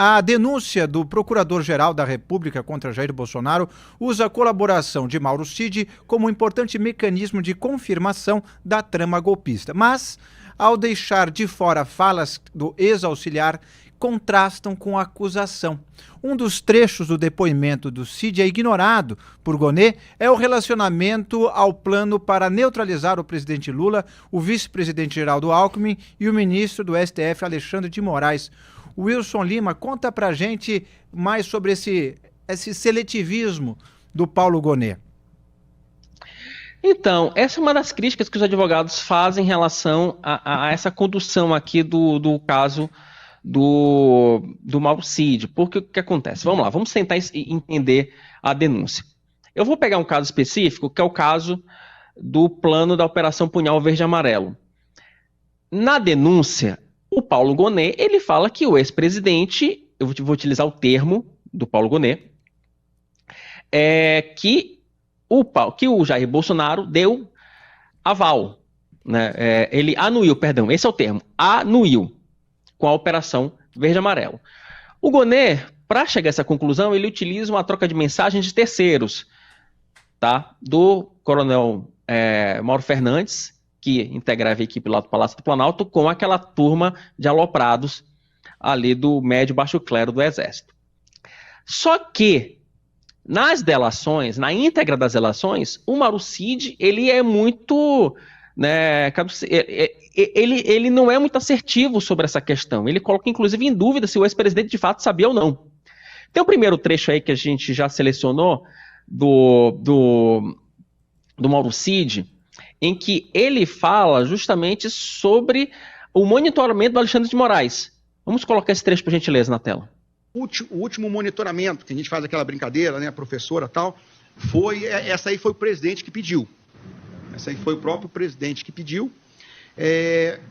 A denúncia do Procurador-Geral da República contra Jair Bolsonaro usa a colaboração de Mauro Cid como um importante mecanismo de confirmação da trama golpista. Mas, ao deixar de fora falas do ex-auxiliar, contrastam com a acusação. Um dos trechos do depoimento do Cid é ignorado por Gonê, é o relacionamento ao plano para neutralizar o presidente Lula, o vice-presidente Geraldo Alckmin e o ministro do STF, Alexandre de Moraes. Wilson Lima, conta pra gente mais sobre esse seletivismo do Paulo Gonê. Então, essa é uma das críticas que os advogados fazem em relação a essa condução aqui do caso do Mauro Cid. Porque o que acontece? Vamos lá, vamos tentar entender a denúncia. Eu vou pegar um caso específico, que é o caso do plano da Operação Punhal Verde e Amarelo. Na denúncia, o Paulo Gonê, ele fala que o ex-presidente, eu vou utilizar o termo do Paulo Gonê, que o Jair Bolsonaro deu aval, né? Ele anuiu, perdão, esse é o termo, anuiu com a Operação Verde e Amarelo. O Gonê, para chegar a essa conclusão, ele utiliza uma troca de mensagens de terceiros, tá? Do coronel Mauro Fernandes, que integrava a equipe lá do Palácio do Planalto, com aquela turma de aloprados ali do médio e baixo clero do Exército. Só que, nas delações, na íntegra das delações, o Mauro Cid, ele é muito... né, ele não é muito assertivo sobre essa questão. Ele coloca, inclusive, em dúvida se o ex-presidente de fato sabia ou não. Tem o primeiro trecho aí que a gente já selecionou do Mauro Cid, em que ele fala justamente sobre o monitoramento do Alexandre de Moraes. Vamos colocar esse trecho, por gentileza, na tela. O último monitoramento, que a gente faz aquela brincadeira, né, a professora e tal, essa aí foi o presidente que pediu. Essa aí foi o próprio presidente que pediu.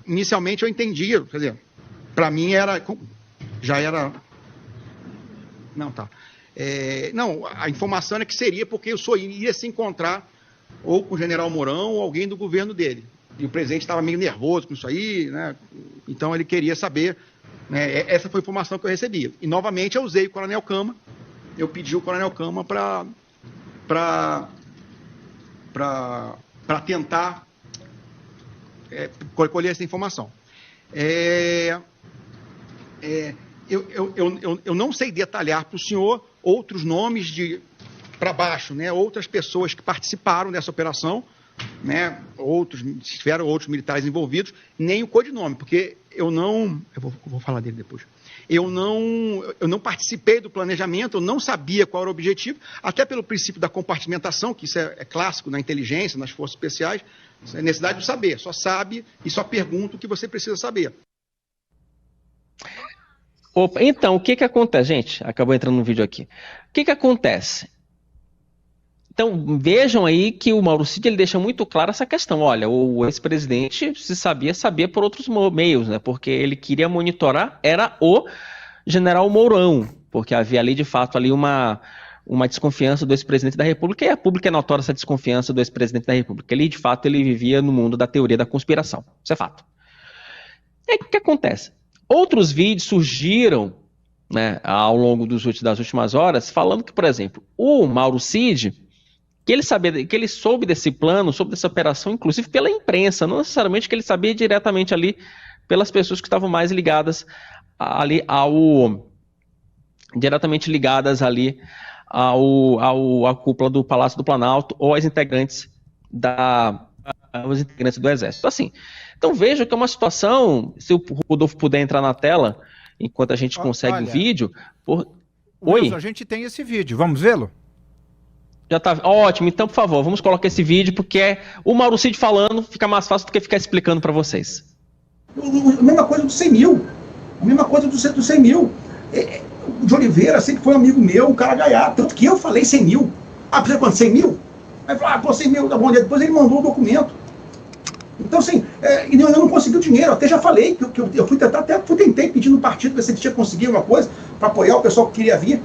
Inicialmente eu entendi, quer dizer, para mim já era... Não, tá. Não, a informação é que seria porque eu só ia se encontrar ou com o general Mourão ou alguém do governo dele. E o presidente estava meio nervoso com isso aí, né? Então ele queria saber, né? Essa foi a informação que eu recebi. E novamente eu usei o Coronel Cama, eu pedi o Coronel Cama para tentar colher essa informação. Eu não sei detalhar para o senhor outros nomes para baixo, né, outras pessoas que participaram dessa operação, né, tiveram outros militares envolvidos, nem o codinome, porque eu vou falar dele depois. Eu não participei do planejamento, eu não sabia qual era o objetivo, até pelo princípio da compartimentação, que isso é clássico na inteligência, nas forças especiais, é necessidade de saber, só sabe e só pergunta o que você precisa saber. Opa, então, o que acontece, gente? Acabou entrando no vídeo aqui. O que acontece? Então, vejam aí que o Mauro Cid ele deixa muito claro essa questão. Olha, o ex-presidente, se sabia por outros meios, né? Porque ele queria monitorar, era o general Mourão, porque havia ali, de fato, ali uma desconfiança do ex-presidente da República, e a pública é notória essa desconfiança do ex-presidente da República. Ele, de fato, ele vivia no mundo da teoria da conspiração. Isso é fato. E aí, o que acontece? Outros vídeos surgiram, né, ao longo das últimas horas, falando que, por exemplo, o Mauro Cid... que ele soube desse plano, soube dessa operação, inclusive pela imprensa, não necessariamente que ele sabia diretamente ali pelas pessoas que estavam mais ligadas ali diretamente ligadas ali à cúpula do Palácio do Planalto ou aos integrantes do Exército. Assim, então veja que é uma situação, se o Rodolfo puder entrar na tela, enquanto a gente consegue o vídeo... Oi? A gente tem esse vídeo, vamos vê-lo? Já tá ótimo, então por favor, vamos colocar esse vídeo, porque o Mauro Cid falando fica mais fácil do que ficar explicando para vocês. A mesma coisa do 100 mil, a mesma coisa do 100 mil. O de Oliveira sempre foi um amigo meu, um cara gaiato, tanto que eu falei 100 mil. Precisa quanto? 100 mil? Aí falou, 100 mil, tá bom. Depois ele mandou o documento. Então, assim, eu não consegui o dinheiro, até já falei, que eu tentei pedir no partido para ver se ele tinha conseguido uma coisa, para apoiar o pessoal que queria vir.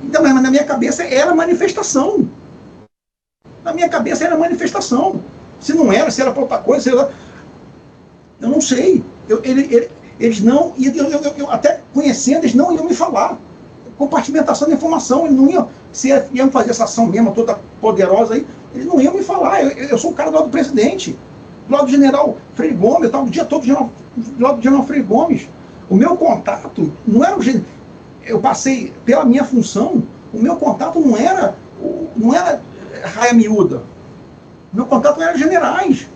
Então, mas na minha cabeça era manifestação. Na minha cabeça era manifestação. Se não era, se era para outra coisa, sei lá. Eu não sei. Eles não, eu até conhecendo, eles não iam me falar. Compartimentação da informação, eles não iam, se iam fazer essa ação mesmo, toda poderosa aí, eles não iam me falar. Eu sou o cara do lado do presidente, do lado do general Freire Gomes, eu estava o dia todo do lado do general Freire Gomes. O meu contato não era eu passei pela minha função, o meu contato não era raia miúda. O meu contato era generais.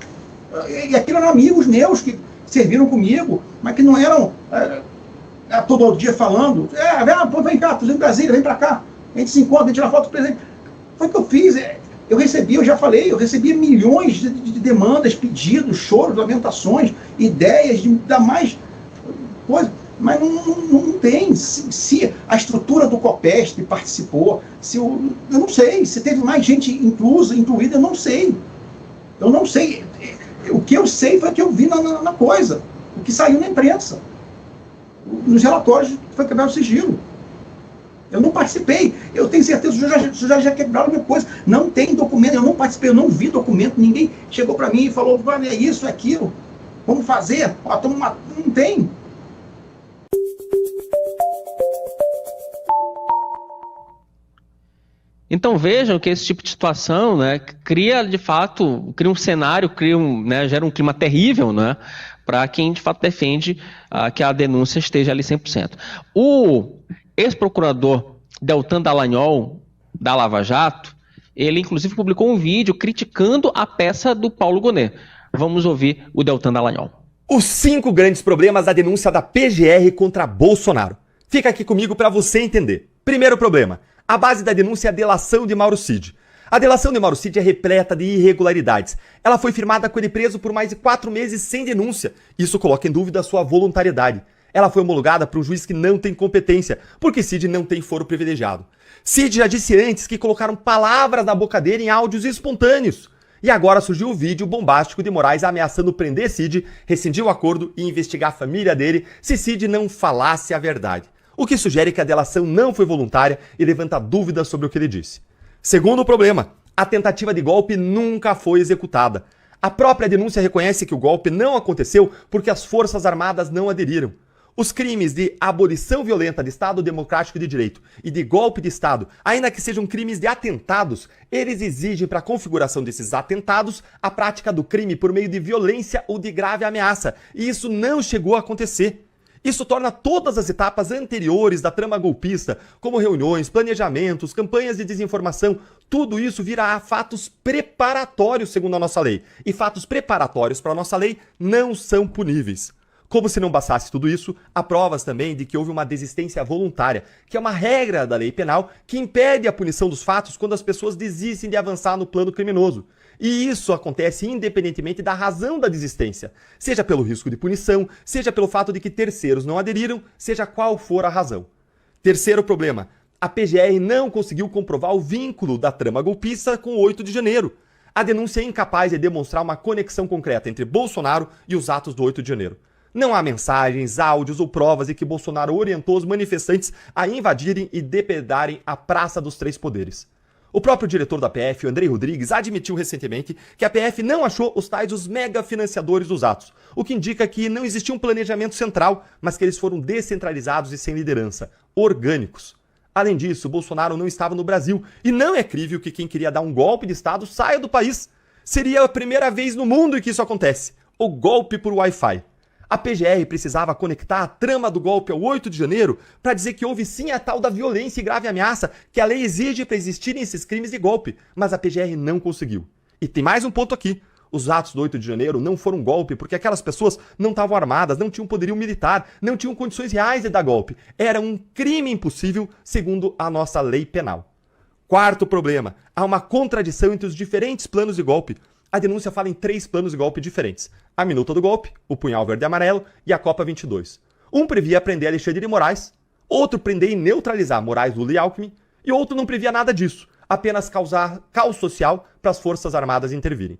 E aquilo eram amigos meus que serviram comigo, mas que não eram todo dia falando, vem cá, tu vem em Brasília, vem pra cá, a gente se encontra, a gente tira foto do presidente. Foi o que eu fiz. Eu já falei, eu recebi milhões de demandas, pedidos, choros, lamentações, ideias de dar mais coisa, mas não tem. Se a estrutura do COPESP participou, eu não sei, se teve mais gente incluída, eu não sei. Eu não sei. O que eu sei foi o que eu vi na coisa, o que saiu na imprensa, nos relatórios que foi quebrado o sigilo. Eu não participei, eu tenho certeza que já quebraram minha coisa. Não tem documento, eu não participei, eu não vi documento, ninguém chegou para mim e falou, é isso, é aquilo, vamos fazer, não tem. Então vejam que esse tipo de situação, né, cria um cenário, gera um clima terrível, né, para quem de fato defende que a denúncia esteja ali 100%. O ex-procurador Deltan Dallagnol, da Lava Jato, ele inclusive publicou um vídeo criticando a peça do Paulo Gonet. Vamos ouvir o Deltan Dallagnol. Os 5 grandes problemas da denúncia da PGR contra Bolsonaro. Fica aqui comigo para você entender. Primeiro problema. A base da denúncia é a delação de Mauro Cid. A delação de Mauro Cid é repleta de irregularidades. Ela foi firmada com ele preso por mais de 4 meses sem denúncia. Isso coloca em dúvida a sua voluntariedade. Ela foi homologada para um juiz que não tem competência, porque Cid não tem foro privilegiado. Cid já disse antes que colocaram palavras na boca dele em áudios espontâneos. E agora surgiu o vídeo bombástico de Moraes ameaçando prender Cid, rescindir o acordo e investigar a família dele se Cid não falasse a verdade. O que sugere que a delação não foi voluntária e levanta dúvidas sobre o que ele disse. Segundo problema, a tentativa de golpe nunca foi executada. A própria denúncia reconhece que o golpe não aconteceu porque as Forças Armadas não aderiram. Os crimes de abolição violenta de Estado Democrático de Direito e de golpe de Estado, ainda que sejam crimes de atentados, eles exigem para a configuração desses atentados a prática do crime por meio de violência ou de grave ameaça, e isso não chegou a acontecer. Isso torna todas as etapas anteriores da trama golpista, como reuniões, planejamentos, campanhas de desinformação, tudo isso vira fatos preparatórios segundo a nossa lei. E fatos preparatórios para a nossa lei não são puníveis. Como se não bastasse tudo isso, há provas também de que houve uma desistência voluntária, que é uma regra da lei penal que impede a punição dos fatos quando as pessoas desistem de avançar no plano criminoso. E isso acontece independentemente da razão da desistência, seja pelo risco de punição, seja pelo fato de que terceiros não aderiram, seja qual for a razão. Terceiro problema, a PGR não conseguiu comprovar o vínculo da trama golpista com o 8 de janeiro. A denúncia é incapaz de demonstrar uma conexão concreta entre Bolsonaro e os atos do 8 de janeiro. Não há mensagens, áudios ou provas de que Bolsonaro orientou os manifestantes a invadirem e depredarem a Praça dos Três Poderes. O próprio diretor da PF, Andrei Rodrigues, admitiu recentemente que a PF não achou os mega financiadores dos atos, o que indica que não existia um planejamento central, mas que eles foram descentralizados e sem liderança, orgânicos. Além disso, Bolsonaro não estava no Brasil e não é crível que quem queria dar um golpe de Estado saia do país. Seria a primeira vez no mundo em que isso acontece, o golpe por Wi-Fi. A PGR precisava conectar a trama do golpe ao 8 de janeiro para dizer que houve sim a tal da violência e grave ameaça que a lei exige para existirem esses crimes de golpe, mas a PGR não conseguiu. E tem mais um ponto aqui. Os atos do 8 de janeiro não foram um golpe porque aquelas pessoas não estavam armadas, não tinham poderio militar, não tinham condições reais de dar golpe. Era um crime impossível segundo a nossa lei penal. Quarto problema, há uma contradição entre os diferentes planos de golpe. A denúncia fala em 3 planos de golpe diferentes. A minuta do golpe, o punhal verde e amarelo e a Copa 22. Um previa prender Alexandre de Moraes, outro prender e neutralizar Moraes, Lula e Alckmin, e outro não previa nada disso, apenas causar caos social para as Forças Armadas intervirem.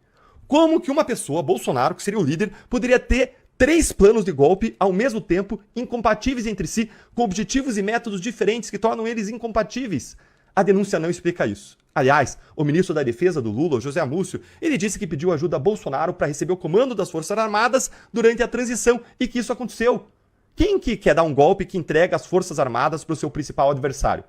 Como que uma pessoa, Bolsonaro, que seria o líder, poderia ter 3 planos de golpe ao mesmo tempo, incompatíveis entre si, com objetivos e métodos diferentes que tornam eles incompatíveis? A denúncia não explica isso. Aliás, o ministro da Defesa do Lula, José Múcio, ele disse que pediu ajuda a Bolsonaro para receber o comando das Forças Armadas durante a transição e que isso aconteceu. Quem que quer dar um golpe que entrega as Forças Armadas para o seu principal adversário?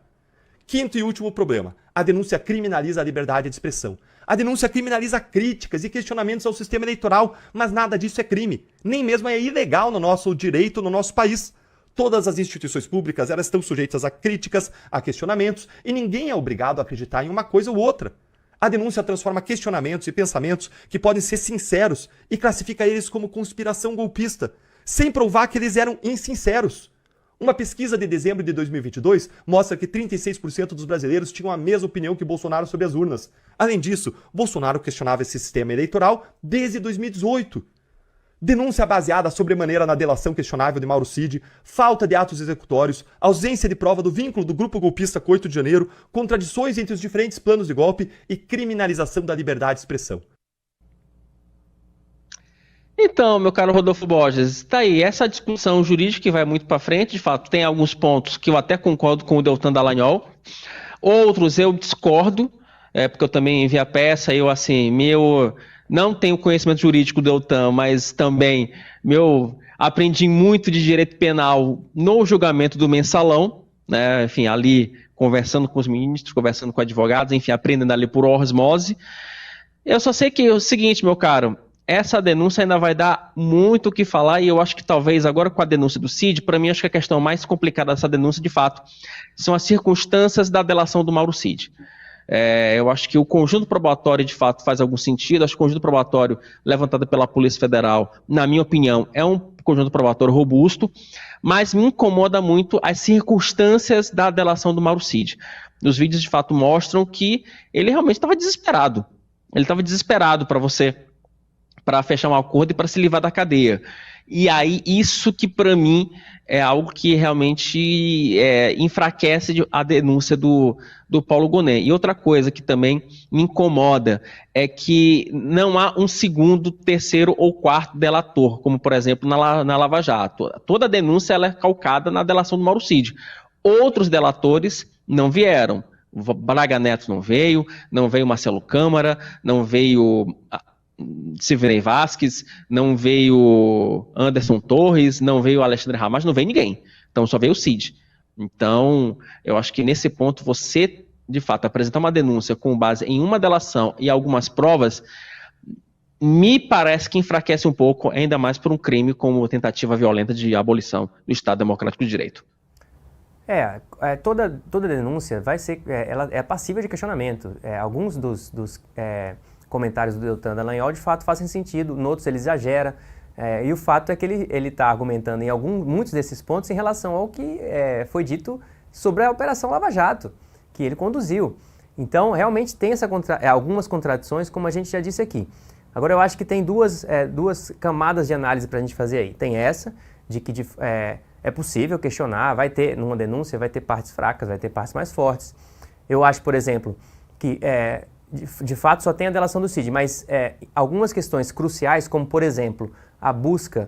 Quinto e último problema, a denúncia criminaliza a liberdade de expressão. A denúncia criminaliza críticas e questionamentos ao sistema eleitoral, mas nada disso é crime. Nem mesmo é ilegal no nosso direito, no nosso país. Todas as instituições públicas, elas estão sujeitas a críticas, a questionamentos, e ninguém é obrigado a acreditar em uma coisa ou outra. A denúncia transforma questionamentos e pensamentos que podem ser sinceros e classifica eles como conspiração golpista, sem provar que eles eram insinceros. Uma pesquisa de dezembro de 2022 mostra que 36% dos brasileiros tinham a mesma opinião que Bolsonaro sobre as urnas. Além disso, Bolsonaro questionava esse sistema eleitoral desde 2018. Denúncia baseada sobremaneira na delação questionável de Mauro Cid, falta de atos executórios, ausência de prova do vínculo do grupo golpista com 8 de janeiro, contradições entre os diferentes planos de golpe e criminalização da liberdade de expressão. Então, meu caro Rodolfo Borges, tá aí, essa discussão jurídica que vai muito para frente, de fato, tem alguns pontos que eu até concordo com o Deltan Dallagnol, outros eu discordo, porque eu também vi a peça, não tenho conhecimento jurídico do Deltan, mas também aprendi muito de direito penal no julgamento do Mensalão, né, enfim, ali conversando com os ministros, conversando com advogados, enfim, aprendendo ali por osmose. Eu só sei que é o seguinte, meu caro, essa denúncia ainda vai dar muito o que falar e eu acho que talvez agora com a denúncia do Cid, para mim acho que a questão mais complicada dessa denúncia de fato são as circunstâncias da delação do Mauro Cid. Eu acho que o conjunto probatório de fato faz algum sentido, acho que o conjunto probatório levantado pela Polícia Federal, na minha opinião, é um conjunto probatório robusto, mas me incomoda muito as circunstâncias da delação do Mauro Cid. Os vídeos de fato mostram que ele realmente estava desesperado. Ele estava desesperado para fechar um acordo e para se livrar da cadeia. E aí, isso que para mim é algo que realmente enfraquece a denúncia do Paulo Gonet. E outra coisa que também me incomoda é que não há um segundo, terceiro ou quarto delator, como por exemplo na Lava Jato. Toda a denúncia ela é calcada na delação do Mauro Cid. Outros delatores não vieram. Braga Neto não veio Marcelo Câmara, não veio Silvinei Vasquez, não veio Anderson Torres, não veio Alexandre Ramage, não veio ninguém. Então só veio o Cid. Então eu acho que nesse ponto você, de fato, apresentar uma denúncia com base em uma delação e algumas provas, me parece que enfraquece um pouco, ainda mais por um crime como tentativa violenta de abolição do Estado Democrático de Direito. Toda denúncia vai ser, ela é passível de questionamento. Alguns dos comentários do Deltan Dallagnol de fato fazem sentido, noutros ele exagera, e o fato é que ele está argumentando em muitos desses pontos em relação ao que foi dito sobre a Operação Lava Jato, que ele conduziu. Então, realmente tem algumas contradições, como a gente já disse aqui. Agora, eu acho que tem duas camadas de análise para a gente fazer aí. Tem essa, de que é possível questionar, vai ter, numa denúncia, vai ter partes fracas, vai ter partes mais fortes. Eu acho, por exemplo, que de fato só tem a delação do Cid, mas algumas questões cruciais, como por exemplo, a busca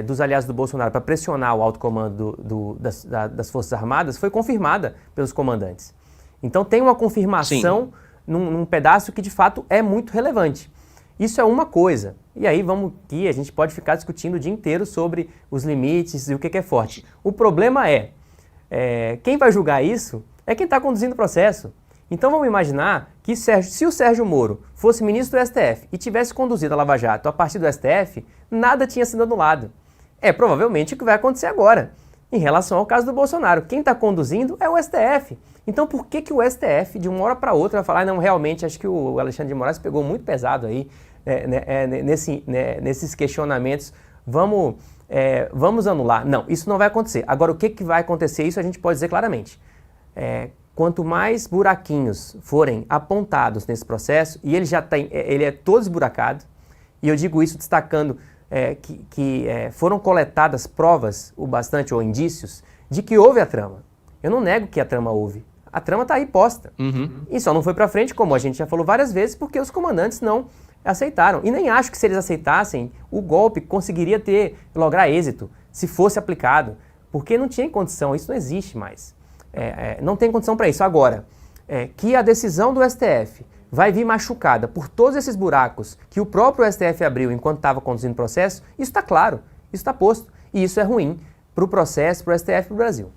dos aliados do Bolsonaro para pressionar o alto comando das Forças Armadas foi confirmada pelos comandantes. Então tem uma confirmação num pedaço que de fato é muito relevante. Isso é uma coisa. E aí a gente pode ficar discutindo o dia inteiro sobre os limites e o que é forte. O problema quem vai julgar isso é quem está conduzindo o processo. Então vamos imaginar que se o Sérgio Moro fosse ministro do STF e tivesse conduzido a Lava Jato a partir do STF, nada tinha sido anulado. É provavelmente o que vai acontecer agora. Em relação ao caso do Bolsonaro, quem está conduzindo é o STF. Então por que o STF, de uma hora para outra, vai falar, não, realmente, acho que o Alexandre de Moraes pegou muito pesado aí nesses questionamentos, vamos anular. Não, isso não vai acontecer. Agora, o que vai acontecer, isso a gente pode dizer claramente. Quanto mais buraquinhos forem apontados nesse processo, e ele é todo esburacado, e eu digo isso destacando que foram coletadas provas, ou indícios, de que houve a trama. Eu não nego que a trama houve. A trama está aí posta. Uhum. E só não foi para frente, como a gente já falou várias vezes, porque os comandantes não aceitaram. E nem acho que se eles aceitassem, o golpe conseguiria lograr êxito, se fosse aplicado, porque não tinha condição, isso não existe mais. Não tem condição para isso. Agora, que a decisão do STF vai vir machucada por todos esses buracos que o próprio STF abriu enquanto estava conduzindo o processo, isso está claro, isso está posto. E isso é ruim para o processo, para o STF e para o Brasil.